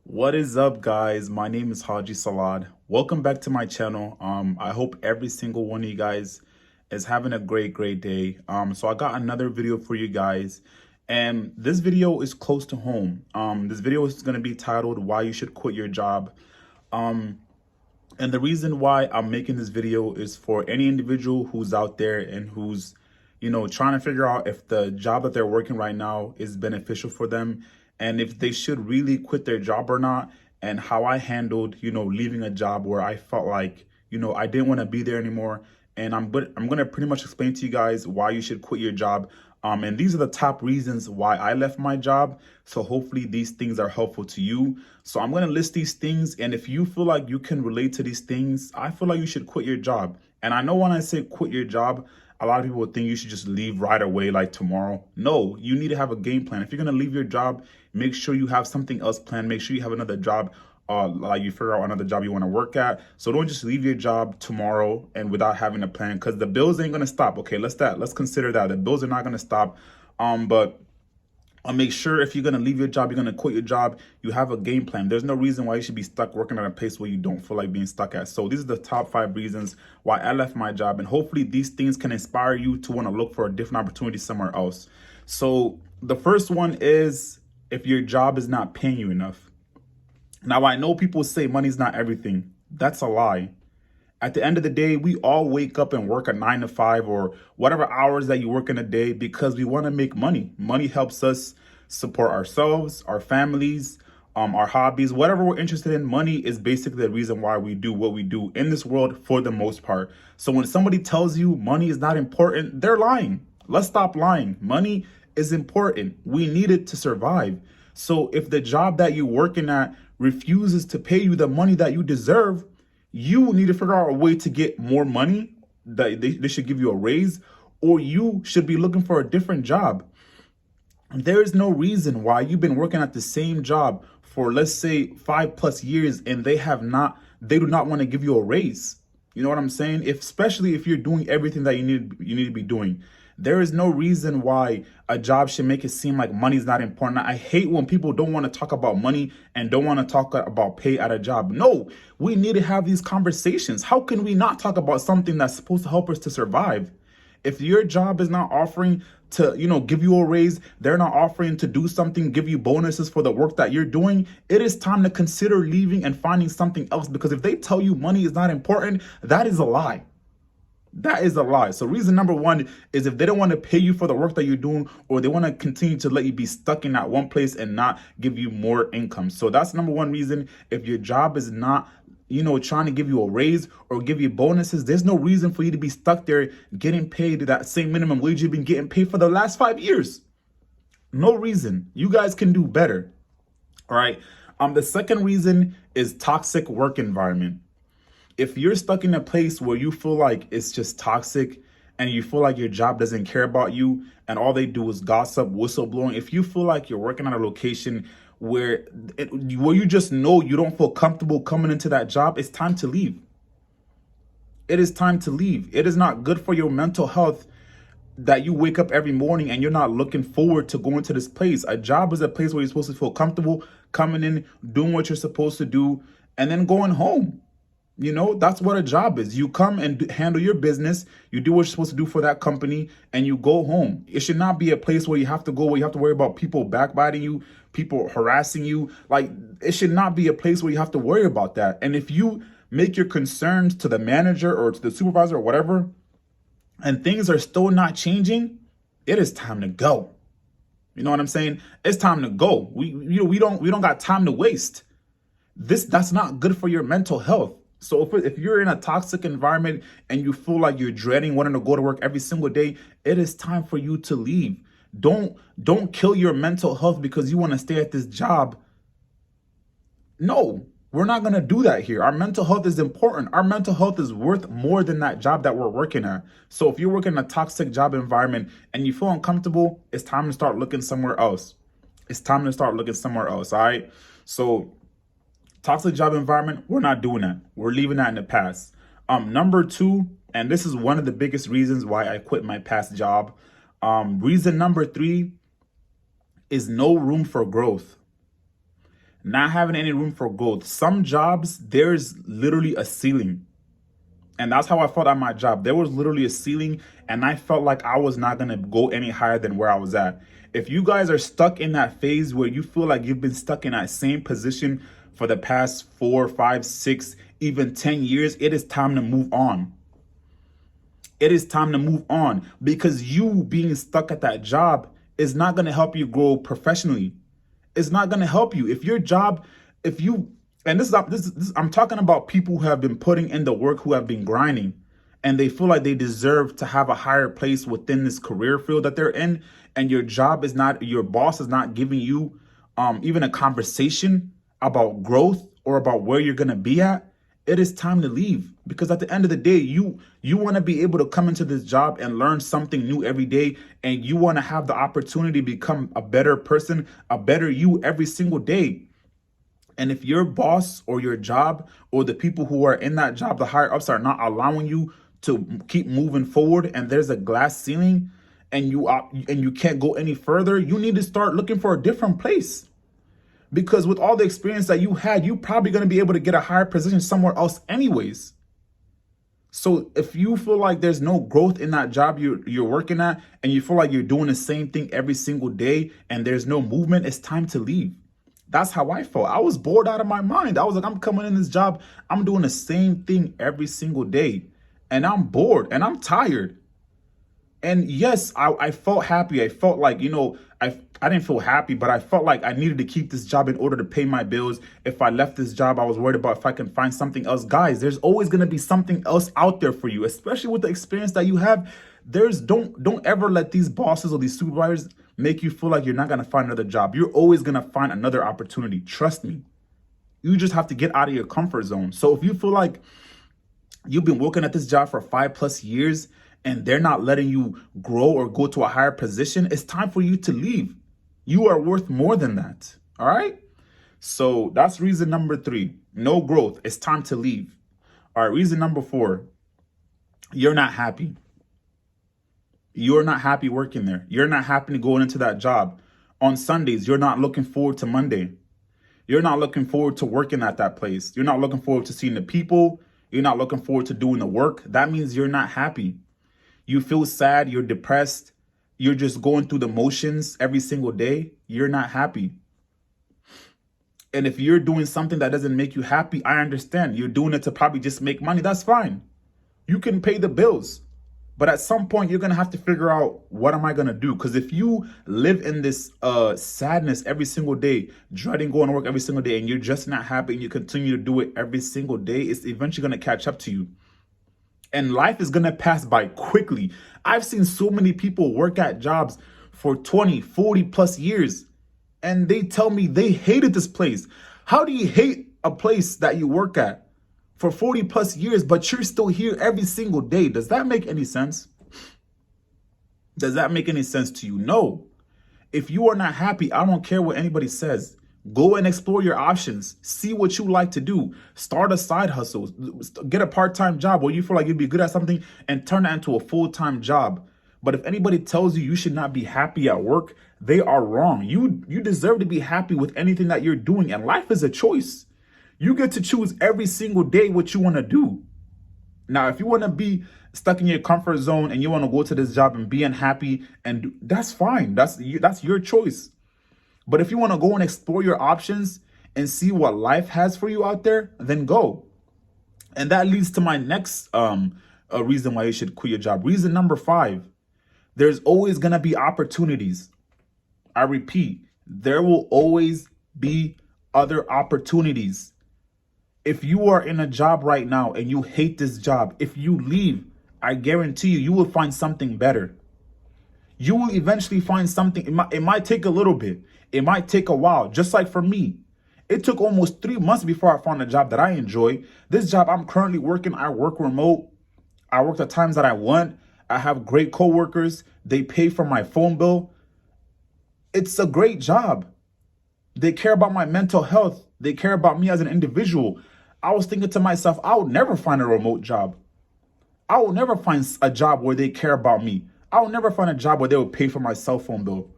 What is up, guys? My name is Haji Salad. Welcome back to my channel. I hope every single one of you guys is having a great day. So I got another video for you guys, and this video is close to home. This video is going to be titled "Why You Should Quit Your Job." And the reason why I'm making this video is for any individual who's out there and who's, trying to figure out if the job that they're working right now is beneficial for them and if they should really quit their job or not, and how I handled, leaving a job where I felt like, I didn't want to be there anymore. And I'm going to pretty much explain to you guys why you should quit your job. And these are the top reasons why I left my job. So hopefully these things are helpful to you. So I'm going to list these things. And if you feel like you can relate to these things, I feel like you should quit your job. And I know when I say quit your job, a lot of people think you should just leave right away, like tomorrow. No, you need to have a game plan. If you're going to leave your job, make sure you have something else planned. Make sure you have another job, like you figure out another job you want to work at. So don't just leave your job tomorrow and without having a plan, because the bills ain't going to stop. Okay, let's consider that. The bills are not going to stop. But make sure if you're going to leave your job, you're going to quit your job, you have a game plan. There's no reason why you should be stuck working at a place where you don't feel like being stuck at. So these are the top 5 reasons why I left my job. And hopefully these things can inspire you to want to look for a different opportunity somewhere else. So the first one is if your job is not paying you enough. Now, I know people say money's not everything. That's a lie. At the end of the day, we all wake up and work a 9 to 5 or whatever hours that you work in a day because we want to make money. Money helps us support ourselves, our families, our hobbies, whatever we're interested in. Money is basically the reason why we do what we do in this world for the most part. So when somebody tells you money is not important, they're lying. Let's stop lying. Money is important. We need it to survive. So if the job that you're working at refuses to pay you the money that you deserve, you need to figure out a way to get more money, that they should give you a raise, or you should be looking for a different job. There is no reason why you've been working at the same job for, let's say, 5+ years and they do not want to give you a raise. You know what I'm saying? Especially if you're doing everything that you need to be doing. There is no reason why a job should make it seem like money is not important. I hate when people don't want to talk about money and don't want to talk about pay at a job. No, we need to have these conversations. How can we not talk about something that's supposed to help us to survive? If your job is not offering to, give you a raise, they're not offering to do something, give you bonuses for the work that you're doing, it is time to consider leaving and finding something else. Because if they tell you money is not important, that is a lie. That is a lie. So reason number 1 is if they don't want to pay you for the work that you're doing, or they want to continue to let you be stuck in that one place and not give you more income. So that's number 1 reason. If your job is not, trying to give you a raise or give you bonuses, there's no reason for you to be stuck there getting paid that same minimum wage you've been getting paid for the last 5 years. No reason. You guys can do better. All right. The second reason is toxic work environment. If you're stuck in a place where you feel like it's just toxic and you feel like your job doesn't care about you and all they do is gossip, whistleblowing, if you feel like you're working at a location where you just know you don't feel comfortable coming into that job, it's time to leave. It is time to leave. It is not good for your mental health that you wake up every morning and you're not looking forward to going to this place. A job is a place where you're supposed to feel comfortable coming in, doing what you're supposed to do, and then going home. That's what a job is. You come and handle your business. You do what you're supposed to do for that company and you go home. It should not be a place where you have to go, where you have to worry about people backbiting you, people harassing you. Like, it should not be a place where you have to worry about that. And if you make your concerns to the manager or to the supervisor or whatever, and things are still not changing, it is time to go. You know what I'm saying? It's time to go. We don't got time to waste. That's not good for your mental health. So if you're in a toxic environment and you feel like you're dreading wanting to go to work every single day, it is time for you to leave. Don't kill your mental health because you want to stay at this job. No, we're not going to do that here. Our mental health is important. Our mental health is worth more than that job that we're working at. So if you're working in a toxic job environment and you feel uncomfortable, it's time to start looking somewhere else. It's time to start looking somewhere else. All right. So toxic job environment, we're not doing that. We're leaving that in the past. Number 2, and this is one of the biggest reasons why I quit my past job. Reason number 3 is no room for growth. not having any room for growth. Some jobs, there's literally a ceiling. And that's how I felt at my job. There was literally a ceiling, and I felt like I was not going to go any higher than where I was at. If you guys are stuck in that phase where you feel like you've been stuck in that same position for the past 4, 5, 6, even 10 years, it is time to move on. It is time to move on, because you being stuck at that job is not going to help you grow professionally. It's not going to help you. If your job, if you, and this is I'm talking about people who have been putting in the work, who have been grinding, and they feel like they deserve to have a higher place within this career field that they're in, and your job is not, your boss is not giving you even a conversation about growth or about where you're going to be at. It is time to leave, because at the end of the day, you want to be able to come into this job and learn something new every day, and you want to have the opportunity to become a better person, a better you every single day. And if your boss or your job or the people who are in that job, the higher ups, are not allowing you to keep moving forward, and there's a glass ceiling, and you can't go any further, you need to start looking for a different place. Because with all the experience that you had, you're probably going to be able to get a higher position somewhere else anyways. So if you feel like there's no growth in that job you're working at, and you feel like you're doing the same thing every single day and there's no movement, it's time to leave. That's how I felt. I was bored out of my mind. I was like, I'm coming in this job, I'm doing the same thing every single day, and I'm bored and I'm tired. And yes, I felt happy. I felt like, I didn't feel happy, but I felt like I needed to keep this job in order to pay my bills. If I left this job, I was worried about if I can find something else. Guys, there's always going to be something else out there for you, especially with the experience that you have. Don't ever let these bosses or these supervisors make you feel like you're not going to find another job. You're always going to find another opportunity. Trust me. You just have to get out of your comfort zone. So if you feel like you've been working at this job for 5+ years and they're not letting you grow or go to a higher position, it's time for you to leave. You are worth more than that. All right. So that's reason number 3. No growth. It's time to leave. All right. Reason number 4. You're not happy. You're not happy working there. You're not happy going into that job. On Sundays, you're not looking forward to Monday. You're not looking forward to working at that place. You're not looking forward to seeing the people. You're not looking forward to doing the work. That means you're not happy. You feel sad. You're depressed. You're just going through the motions every single day. You're not happy. And if you're doing something that doesn't make you happy, I understand. You're doing it to probably just make money. That's fine. You can pay the bills. But at some point, you're going to have to figure out, what am I going to do? Because if you live in this sadness every single day, dreading going to work every single day, and you're just not happy, and you continue to do it every single day, it's eventually going to catch up to you. And life is going to pass by quickly. I've seen so many people work at jobs for 20, 40+ years, and they tell me they hated this place. How do you hate a place that you work at for 40+ years, but you're still here every single day? Does that make any sense? Does that make any sense to you? No. If you are not happy, I don't care what anybody says. Go and explore your options. See what you like to do. Start a side hustle. Get a part-time job where you feel like you'd be good at something, and turn that into a full-time job. But if anybody tells you you should not be happy at work, they are wrong. You deserve to be happy with anything that you're doing, and life is a choice. You get to choose every single day what you want to do. Now, if you want to be stuck in your comfort zone and you want to go to this job and be unhappy, and that's fine. That's your choice. But if you want to go and explore your options and see what life has for you out there, then go. And that leads to my next reason why you should quit your job. Reason number 5, there's always going to be opportunities. I repeat, there will always be other opportunities. If you are in a job right now and you hate this job, if you leave, I guarantee you will find something better. You will eventually find something. It might take a little bit. It might take a while. Just like for me, it took almost 3 months before I found a job that I enjoy. This job I'm currently working, I work remote. I work the times that I want. I have great coworkers. They pay for my phone bill. It's a great job. They care about my mental health. They care about me as an individual. I was thinking to myself, I will never find a remote job. I will never find a job where they care about me. I will never find a job where they will pay for my cell phone bill.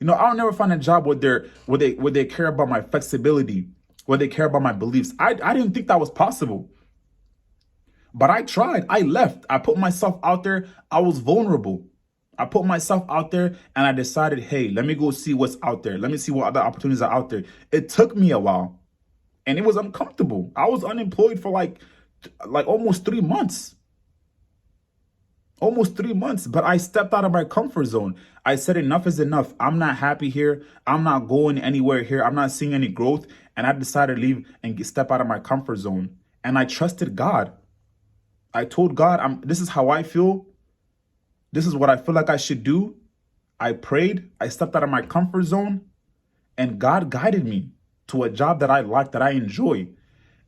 You know, I'll never find a job where they care about my flexibility, where they care about my beliefs. I didn't think that was possible. But I tried. I left. I put myself out there. I was vulnerable. I put myself out there and I decided, hey, let me go see what's out there. Let me see what other opportunities are out there. It took me a while and it was uncomfortable. I was unemployed for like almost 3 months. Almost 3 months, but I stepped out of my comfort zone. I said, enough is enough. I'm not happy here. I'm not going anywhere here. I'm not seeing any growth. And I decided to leave and step out of my comfort zone. And I trusted God. I told God, this is how I feel. This is what I feel like I should do. I prayed. I stepped out of my comfort zone. And God guided me to a job that I like, that I enjoy.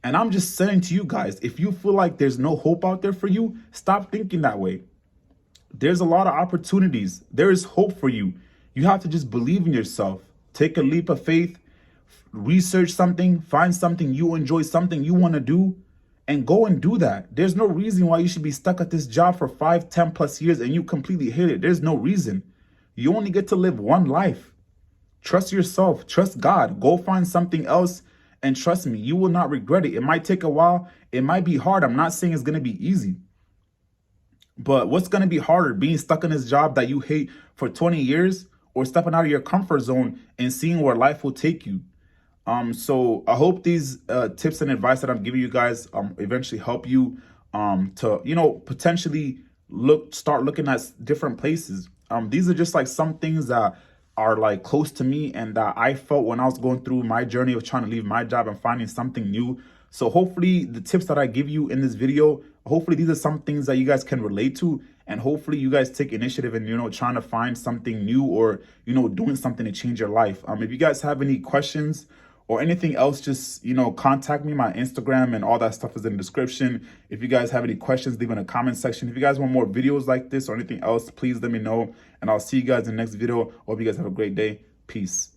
And I'm just saying to you guys, if you feel like there's no hope out there for you, stop thinking that way. There's a lot of opportunities. There is hope for you. You have to just believe in yourself. Take a leap of faith. Research something. Find something you enjoy, something you want to do, and go and do that. There's no reason why you should be stuck at this job for 5, 10 plus years and you completely hate it. There's no reason. You only get to live one life. Trust yourself. Trust God. Go find something else. And trust me, you will not regret it. It might take a while. It might be hard. I'm not saying it's going to be easy. But what's going to be harder, being stuck in this job that you hate for 20 years or stepping out of your comfort zone and seeing where life will take you? So I hope these tips and advice that I'm giving you guys eventually help you to, potentially start looking at different places. These are just like some things that are like close to me and that I felt when I was going through my journey of trying to leave my job and finding something new. So hopefully the tips that I give you in this video, hopefully these are some things that you guys can relate to, and hopefully you guys take initiative in, trying to find something new or, doing something to change your life. If you guys have any questions or anything else, just, contact me. My Instagram and all that stuff is in the description. If you guys have any questions, leave in the comment section. If you guys want more videos like this or anything else, please let me know, and I'll see you guys in the next video. Hope you guys have a great day. Peace.